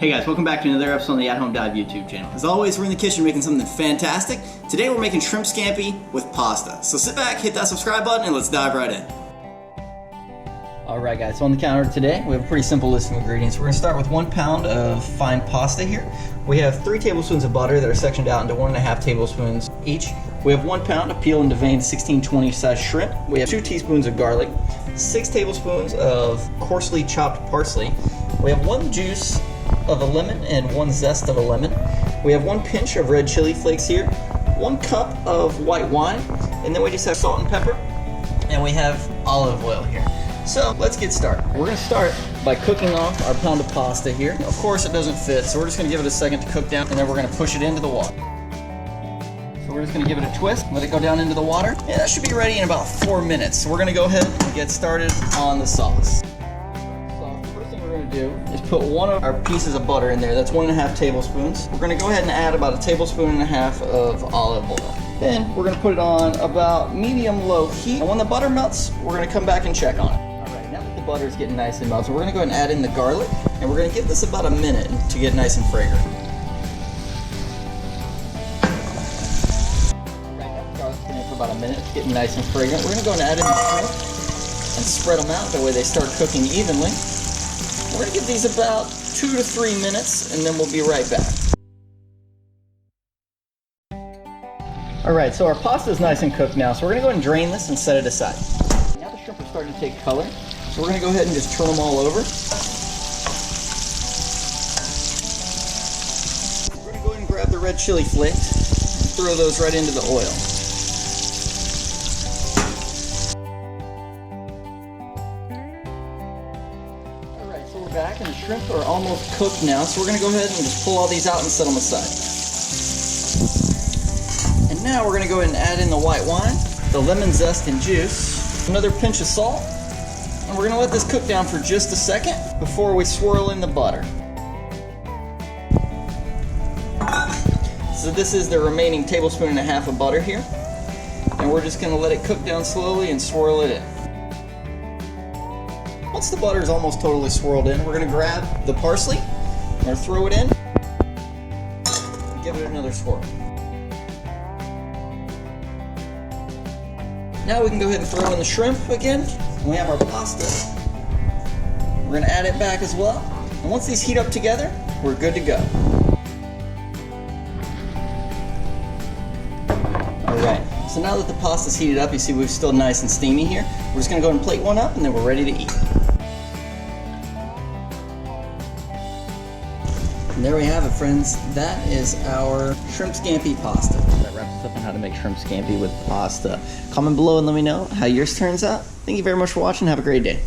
Hey guys, welcome back to another episode on the At Home Dive YouTube channel. As always, we're in the kitchen making something fantastic. Today we're making shrimp scampi with pasta. So sit back, hit that subscribe button, and let's dive right in. Alright guys, so on the counter today, we have a pretty simple list of ingredients. We're going to start with 1 pound of fine pasta here. We have 3 tablespoons of butter that are sectioned out into 1.5 tablespoons each. We have 1 pound of peeled and deveined 16-20 size shrimp. We have 2 teaspoons of garlic, 6 tablespoons of coarsely chopped parsley. We have 1 juice of a lemon and 1 zest of a lemon. We have 1 pinch of red chili flakes here, 1 cup of white wine, and then we just have salt and pepper, and we have olive oil here. So let's get started. We're going to start by cooking off our pound of pasta here. Of course it doesn't fit, so we're just going to give it a second to cook down, and then we're going to push it into the water. So we're just going to give it a twist, let it go down into the water, and that should be ready in about 4 minutes. So we're going to go ahead and get started on the sauce. Do is put 1 of our pieces of butter in there. That's 1.5 tablespoons. We're going to go ahead and add about 1.5 tablespoons of olive oil. Then we're going to put it on about medium-low heat. And when the butter melts, we're going to come back and check on it. Alright, now that the butter is getting nice and melted, we're going to go ahead and add in the garlic. And we're going to give this about a minute to get nice and fragrant. Alright, now the garlic's been in for about a minute, getting nice and fragrant. We're going to go ahead and add in the shrimp and spread them out. That way they start cooking evenly. We're going to give these about 2 to 3 minutes, and then we'll be right back. Alright, so our pasta is nice and cooked now, so we're going to go ahead and drain this and set it aside. Now the shrimp are starting to take color, so we're going to go ahead and just turn them all over. We're going to go ahead and grab the red chili flakes and throw those right into the oil. We're back and the shrimp are almost cooked now, so we're going to go ahead and just pull all these out and set them aside. And now we're going to go ahead and add in the white wine, the lemon zest and juice, another pinch of salt, and we're going to let this cook down for just a second before we swirl in the butter. So this is the remaining 1.5 tablespoons of butter here, and we're just going to let it cook down slowly and swirl it in. Once the butter is almost totally swirled in, we're going to grab the parsley, we're going to throw it in, and give it another swirl. Now we can go ahead and throw in the shrimp again, and we have our pasta. We're going to add it back as well, and once these heat up together, we're good to go. Alright, so now that the pasta's heated up, you see we're still nice and steamy here. We're just going to go ahead and plate one up, and then we're ready to eat. And there we have it, friends. That is our shrimp scampi pasta. That wraps us up on how to make shrimp scampi with pasta. Comment below and let me know how yours turns out. Thank you very much for watching. Have a great day.